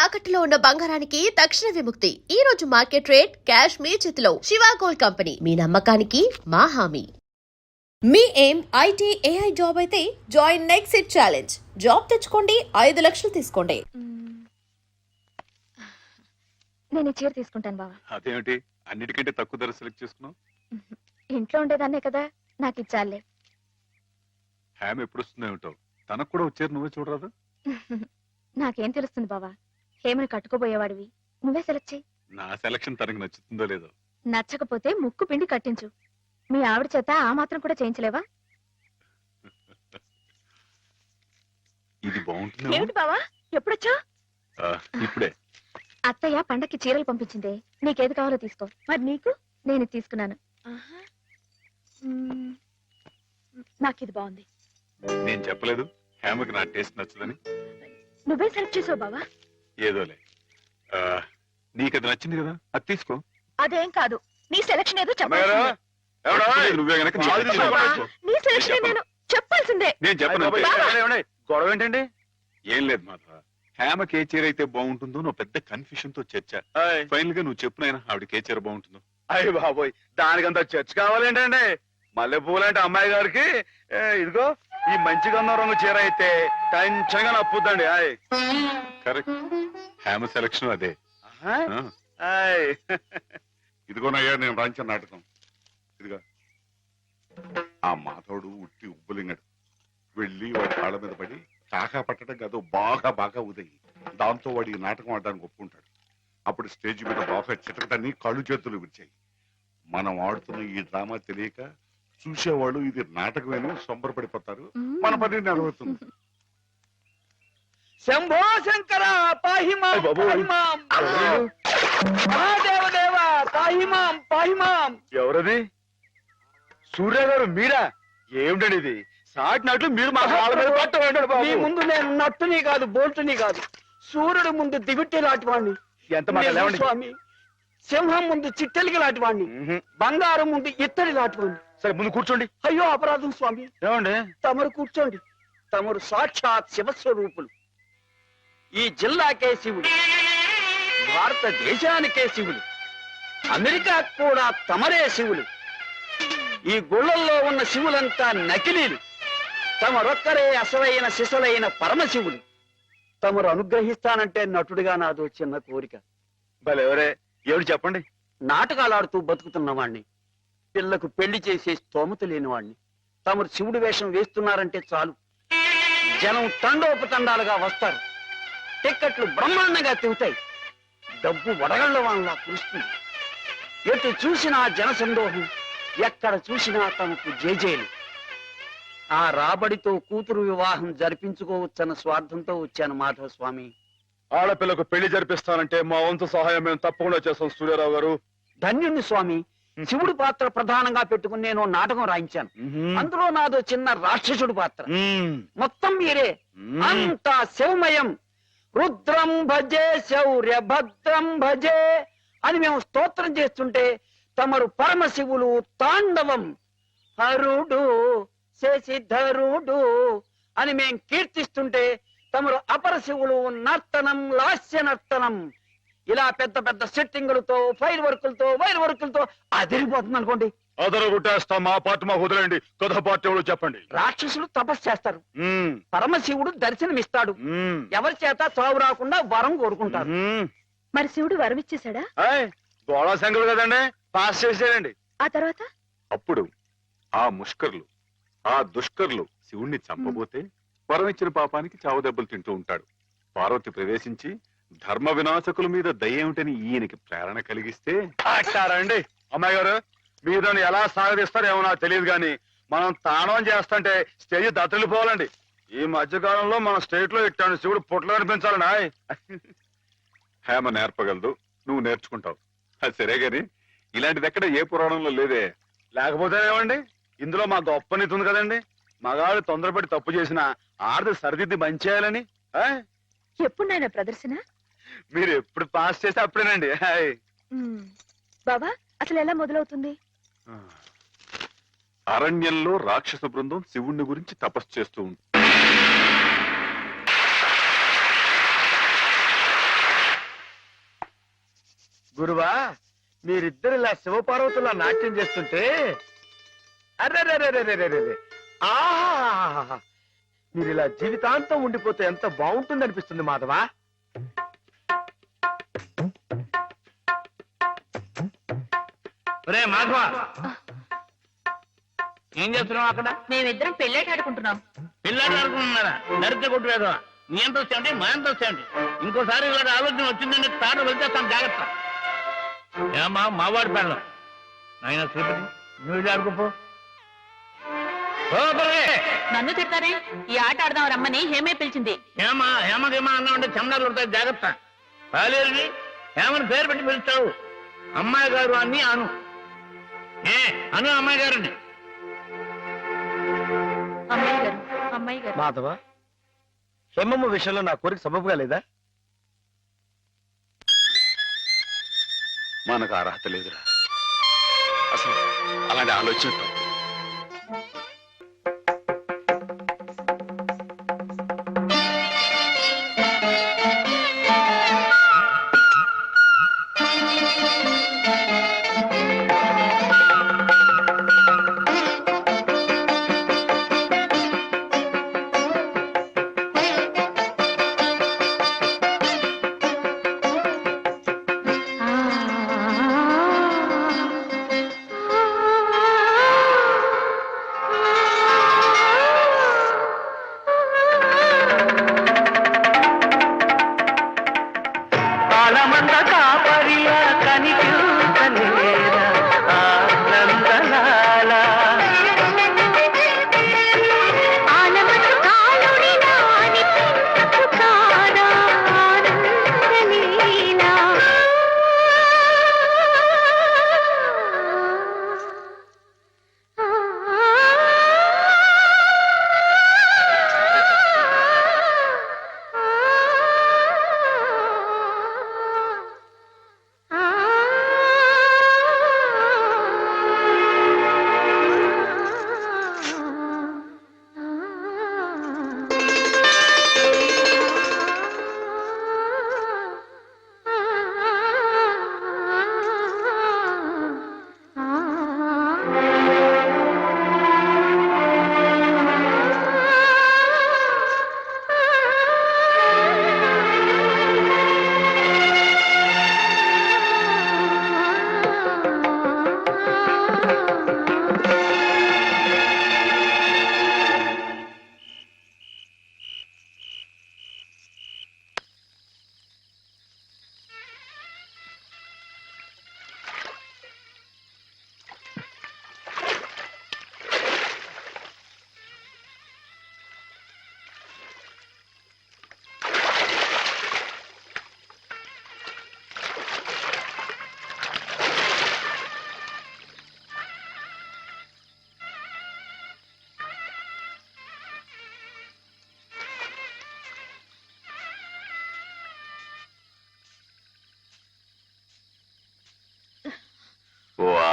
తాకట్టులో ఉన్న బంగారానికి తక్షణ విముక్తి. ఈ రోజు మార్కెట్ రేట్ క్యాష్ మీ చేతిలో. శివ గోల్డ్ కంపెనీ, మీ నమ్మకానికి మా హామీ. మీ ఏం ఐటీ ఏఐ జాబ్ అయితే join next it challenge. Job తెచ్చుకోండి, 5 లక్షలు తీసుకోండి. నేను చీర తీసుకుంటాను బావా. అదేమిటి అన్నిటికంటే తక్కువ ధర సెలెక్ట్ చేసుకున్నావు? ఇంట్లో ఉండేదాన్నే కదా, నాకు ఇచ్చాలే. హ్యామ్ ఎప్పుడు వస్తుందో ఏమిటో, తనకు కూడా వచ్చారు, నువ్వే చూడరాదు? నాకేం తెలుస్తుంది బావా, హేమని కట్టుకోబోయేవాడివి, నువ్వే సెలెక్ట్ చేయి. నా సెలక్షన్ తనకు నచ్చుతుందో లేదో. నచ్చకపోతే ముక్కు పిండి కట్టించు. మీ ఆవిడ చేత ఆ మాత్రం కూడా చేయించలేవా? ఇది బాగుంటుంది. ఏమిటి బావా, ఎప్పుడొచ్చా? ఇప్పుడే. అత్తయ్య పండక్కి చీరలు పంపించిందే, నీకేది కావాలో తీసుకో. మరి నీకు? నేను తీసుకున్నాను. నాకు ఇది బాగుంది. నేను చెప్పలేదు హ్యామ్కి నా టేస్ట్ నచ్చదని? నువ్వే సెలెక్ట్ చేసావు బావా. ఏదోలే, నీకు అది నచ్చింది కదా, అది తీసుకో. అదేం కాదు, నీ సెలక్షన్ ఏదో చెప్పాల్సిందే. నువ్వే గనక నీ సెలక్షన్ నేను చెప్పాల్సిందే. నేను చెప్పను. గొడవ ఏంటండి? ఏం లేదు మాధవ, హ్యామకి ఏ చీర అయితే బాగుంటుందో నువ్వు పెద్ద కన్ఫ్యూషన్ తో చర్చ. ఫైనల్ గా నువ్వు చెప్పునైనా ఆవిడకి ఏ చీర బాగుంటుందో. అయ్యి బాబోయ్, దానికంత చర్చ కావాలేంటండి? మల్లెపూలంటే అమ్మాయి గారికి ఇదిగో ఈ మంచిగా ఉన్న రంగు చీర అయితే టెన్షన్ గా నప్పుద్దండి. కరెక్ట్, హ్యామ సెలక్షన్ అదే. ఇదిగోనయ్యా నేను రాంచిన నాటకం. ఇదిగా ఆ మాధవుడు ఉట్టి ఉబ్బులింగడు. వెళ్ళి వాడి కాళ్ళ మీద పడి కాకా పట్టడం కాదు, బాగా బాగా ఉదయి. దాంతో వాడి ఈ నాటకం ఆడడానికి ఒప్పుకుంటాడు. అప్పుడు స్టేజ్ మీద బాగా చిటకటాన్ని కళ్ళు చేతులు విరిచాయి. మనం ఆడుతున్న ఈ డ్రామా తెలియక చూసేవాళ్ళు ఇది నాటకమేనో సంబరపడిపోతారు. మన పని నెరవేరుతుంది. శంభో శంకర పాహిమాం పాహిమాం, మహాదేవదేవ పాహిమాం పాహిమాం. ఎవరది? సూర్య గారు మీరా? ఏమిటండి ఇది? సాటినట్లు మీరు మా కాళ్ళ మీద పట్టండి. మీ ముందు నేను నట్టుని కాదు, బోల్టుని కాదు, సూర్యుడు ముందు దిగుట్టి లాంటి వాడిని. ఎంత స్వామి, సింహం ముందు చిట్టెలికి లాంటి వాడిని, బంగారం ముందు ఇత్తడి లాంటి వాడిని. సరే ముందు కూర్చోండి. అయ్యో అపరాధం స్వామి. ఏమండి? తమరు కూర్చోండి. తమరు సాక్షాత్ శివస్వరూపులు. ఈ జిల్లాకే శివుడు, భారతదేశానికే శివుడు, అమెరికా కూడా తమరే శివులు. ఈ గుళ్ళల్లో ఉన్న శివులంతా నకిలీలు. తమరొక్కరే అసలైన శిశులైన పరమశివులు. తమరు అనుగ్రహిస్తానంటే నటుడిగా నాదో చిన్న కోరిక. భలేవరే, ఎవరు చెప్పండి? నాటకాలు ఆడుతూ బతుకుతున్నవాణ్ణి, పిల్లకు పెళ్లి చేసే స్తోమత లేనివాణ్ణి. తమరు శివుడి వేషం వేస్తున్నారంటే చాలు, జనం తండోపతండాలుగా వస్తారు. టిక్కెట్లు బ్రహ్మాండంగా తిరుగుతాయి. డబ్బు వడగళ్ల వాళ్ళ కురుస్తుంది. ఎటు చూసినా జన సందోహం, ఎక్కడ చూసినా తమకు జేజేలు. ఆ రాబడితో కూతురు వివాహం జరిపించుకోవచ్చన్న స్వార్థంతో వచ్చాను మాధవ స్వామి. ఆడపిల్లకు పెళ్లి జరిపిస్తానంటే మా వంతు సహాయం మేము తప్పకుండా చేస్తాం సూర్యారావు గారు. ధన్యుణ్ణి స్వామి. శివుడి పాత్ర ప్రధానంగా పెట్టుకుని నేను నాటకం రాయించాను. అందులో నాదో చిన్న రాక్షసుడి పాత్ర. మొత్తం మీరే, అంతా శివమయం. రుద్రం భజే శౌర్య భద్రం భజే అని మేము స్తోత్రం చేస్తుంటే తమరు పరమశివులు తాండవం, హరుడు శశిధరుడు అని మేం కీర్తిస్తుంటే తమరు అపరశివులు నర్తనం, లాస్య నర్తనం. ఇలా పెద్ద పెద్ద సెట్టింగులతో, ఫైర్ వర్కులతో, వైర్ వర్కులతో అదిరిపోతుంది అనుకోండి. అదరగొట్టేస్తాం. మా పార్టీ మాకు వదిలేండి. కథ పార్టీ ఎవరు చెప్పండి. రాక్షసులు తపస్సు చేస్తారు, పరమశివుడు దర్శనమిస్తాడు. ఎవరి చేత చావు రాకుండా వరం కోరుకుంటారు. మరి శివుడు వరం ఇచ్చేశాడా? గోళా శంకరుడు కదండి, పాస్ చేసేయండి. ఆ తర్వాత అప్పుడు ఆ ముష్కర్లు, ఆ దుష్కర్లు శివుణ్ణి చంపబోతే వరం ఇచ్చిన పాపానికి చావు దెబ్బలు తింటూ ఉంటాడు. పార్వతి ప్రవేశించి ధర్మ వినాశకుల మీద దయ్యేమిటని ఈయనకి ప్రేరణ కలిగిస్తే అండి. అమ్మాయి గారు, మీరు ఎలా సాగదీస్తారో ఏమో నాకు తెలియదు కానీ మనం తాణం చేస్తుంటే స్టేజ్ దత్తలిపోవాలండి. ఈ మధ్యకాలంలో మన స్టేట్ లో ఇట్టాను శివుడు పుట్లు కనిపించాలండి. హేమ నేర్పగలదు, నువ్వు నేర్చుకుంటావు. అది సరే గాని ఇలాంటిది ఎక్కడ ఏ పురాణంలో లేదే. లేకపోతే ఏమండి, ఇందులో మా గొప్ప నీతి ఉంది కదండి. మగాడు తొందరపడి తప్పు చేసిన ఆడది సరిదిద్ది మంచి చేయాలని. ఎప్పుడు నాయన ప్రదర్శన? మీరు ఎప్పుడు పాస్ చేస్తే అప్పుడేనండి. బాబా, అసలు ఎలా మొదలవుతుంది? అరణ్యంలో రాక్షస బృందం శివుణ్ణి గురించి తపస్సు చేస్తూ ఉంటుంది. గురువా మీరిద్దరు ఇలా శివపార్వతులా నాట్యం చేస్తుంటే అర్రే ఆహా మీరు ఇలా జీవితాంతం ఉండిపోతే ఎంత బాగుంటుంది అనిపిస్తుంది మాధవా. మాధవ ఏం చేస్తున్నావు అక్కడ? మేమిద్దరం పెళ్ళేట ఆడుకుంటున్నాం. పిల్లలు ఆడుకుంటున్నారా? దరిద్ర కొట్టు వేదవా, నీ ఎంత వచ్చాయండి మా ఎంత వచ్చాయండి. ఇంకోసారి ఇలాంటి ఆలోచన వచ్చిందంటే తాట వెళ్తేస్తాను, జాగ్రత్త. ఏమా మావాడి పెళ్ళం ఆయన శ్రీపతి, నువ్వు ఆడుకోపో. నన్ను తిడతారే, ఈ ఆట ఆడదాం రమ్మని హేమే పిలిచింది. ఏమా హేమకేమా అన్నా ఉంటే చందాలు కొడతాయి, జాగ్రత్త. పాలేరుని హేమని పేరు పెట్టి పిలుస్తావు. అమ్మాయి గారు అని అను. అను అమ్మాయి గారిని. అమ్మాయి గారు, అమ్మాయి గారు. మాధవ హేమమ్మ విషయంలో నా కోరిక సబబుగా లేదా? మనకు అర్హత లేదురా. అసలు అలాంటి ఆలోచన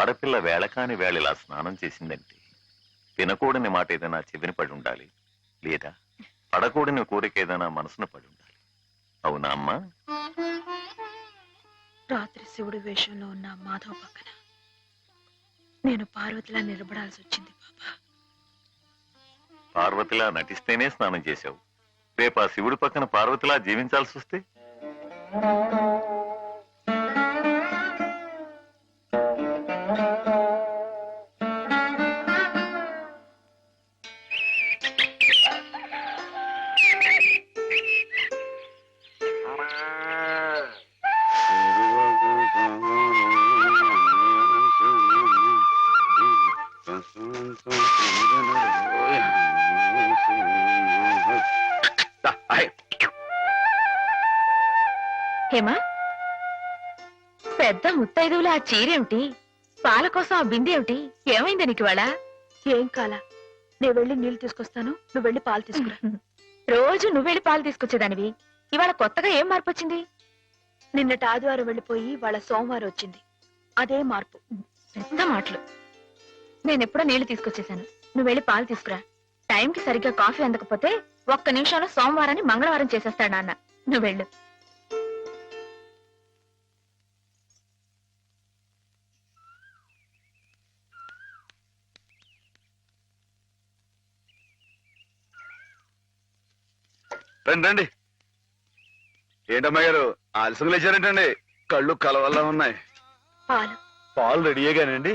ఆడపిల్ల వేళకాని వేళ ఇలా స్నానం చేసిందంటే తినకూడని మాట ఏదైనా చెవిన పడి ఉండాలి, లేదా పడకూడని కోరిక ఏదైనా మనసున పడి ఉండాలి. అవునా అమ్మా? రాత్రి శివుడి వేషంలో ఉన్న మాధవ్ పక్కన నేను పార్వతిలా నిలబడాల్సి వచ్చింది బాబా. పార్వతిలా నటిస్తేనే స్నానం చేశావు. రేపు ఆ శివుడి పక్కన పార్వతిలా జీవించాల్సి వస్తే? హేమా, పెద్ద ముత్తైదువులు ఆ చీరేమిటి, పాల కోసం ఆ బిందెమిటి, ఏమైంది నీకు ఇవాళ? ఏం కాలా, నేను వెళ్ళి నీళ్లు తీసుకొస్తాను, నువ్వు వెళ్ళి పాలు తీసుకురా. రోజు నువ్వు వెళ్ళి పాలు తీసుకొచ్చేదానివి, ఇవాళ కొత్తగా ఏం మార్పు వచ్చింది? నిన్నటి ఆదివారం వెళ్ళిపోయి వాళ్ళ సోమవారం వచ్చింది, అదే మార్పు. పెద్ద మాటలు. నేనెప్పుడో నీళ్లు తీసుకొచ్చేసాను, నువ్వు వెళ్ళి పాలు తీసుకురా. టైంకి సరిగ్గా కాఫీ అందకపోతే ఒక్క నిమిషంలో సోమవారాన్ని మంగళవారం చేసేస్తాడు నాన్న. నువ్వు వెళ్ళు. రండి రండి. ఏంటమ్మా గారు ఆలస్యం లేచారేంటండి? కళ్ళు కలవల్లా ఉన్నాయి. పాలు పాలు రెడీయేగానండి.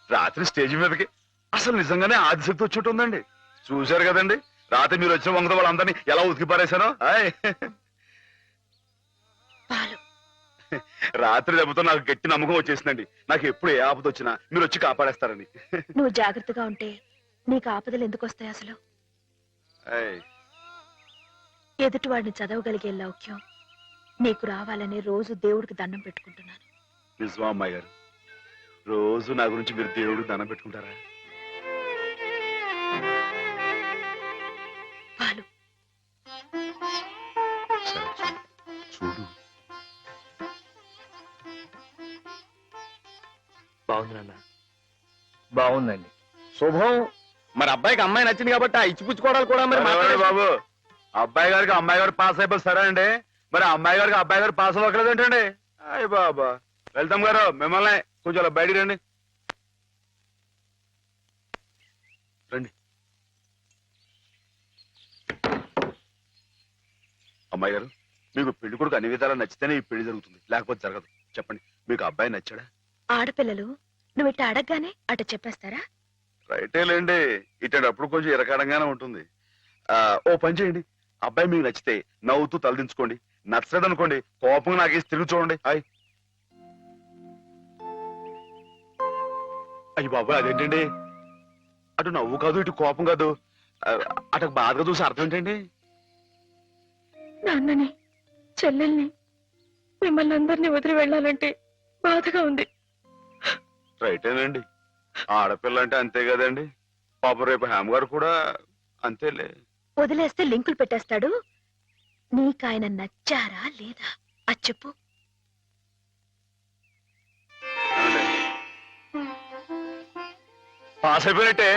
రాత్రి స్టేజ్ మీదకి అసలు నిజంగానే ఆదిశక్తి వచ్చి ఉందండి. చూశారు కదండి రాత్రి మీరు వచ్చిన వంగతో వాళ్ళందరినీ ఎలా ఉతికి పారేశానో. హాయ్. పాలు రాత్రి దెబ్బతో నాకు గట్టి నమ్మకం వచ్చేసిందండి. నాకు ఎప్పుడు ఏ ఆపద వచ్చినా మీరు వచ్చి కాపాడేస్తారని. నువ్వు జాగ్రత్తగా ఉంటే నీకు ఆపదలు ఎందుకు వస్తాయి అసలు? హాయ్. ఎదుటి వాడిని చదవగలిగే లౌక్యం నీకు రావాలని రోజు దేవుడికి దండం పెట్టుకుంటున్నాను. నిజమా అమ్మాయి గారు? రోజు నా గురించి మీరు దేవుడికి దండం పెట్టుకుంటారా? పాలు సరే, చూడు. బాగుంది నాన్న, బాగుందండి. శుభం. మరి అబ్బాయికి అమ్మాయి నచ్చింది కాబట్టి ఆ ఇచ్చిపుచ్చుకోవడాలు కూడా మరి మాట్లాడే బాబు. అబ్బాయి గారికి అమ్మాయి గారు పాస్ అయిపోయి సరే అండి. మరి అమ్మాయి గారికి అబ్బాయి గారు పాస్ అవ్వట్లేదు ఏంటండి? అయ్య బాబా. వెళ్తాం గారు మిమ్మల్ని కొంచెం అలా బయటికి రండి. రండి. అమ్మాయి గారు మీకు పెళ్లి కొడుకు అన్ని విధాలా నచ్చితేనే ఈ పెళ్లి జరుగుతుంది, లేకపోతే జరగదు. చెప్పండి, మీకు అబ్బాయి నచ్చాడా? ఆడపిల్లలు నువ్వు ఇట్ట అడగగానే అట చెప్పేస్తారా? రైటే లేండి. ఇటప్పుడు కొంచెం ఇరకాడంగానే ఉంటుంది. ఓ పని చేయండి, అబ్బాయి మీకు నచ్చితే నవ్వుతూ తలదించుకోండి. నచ్చలేదు అనుకోండి కోపంగా నాకేసి తిరిగి చూడండి. హాయ్. అయ్యి బాబాయ్ అదేంటండి? అటు నవ్వు కాదు ఇటు కోపం కాదు, అటు బాధగా చూసి అర్థం ఏంటండి? నాన్నని చెల్లెల్ని మిమ్మల్ని అందరినీ వదిలి వెళ్ళాలంటే బాధగా ఉంది. రైటేనండి. ఆడపిల్ల అంటే అంతే కదండి. పాపం రేపు హేమ గారు కూడా అంతేలే. వదిలేస్తే లింకులు పెట్టేస్తాడు. నీకాయన నచ్చారా లేదా అది చెప్పు. పాస్ అయిపోయినట్టే.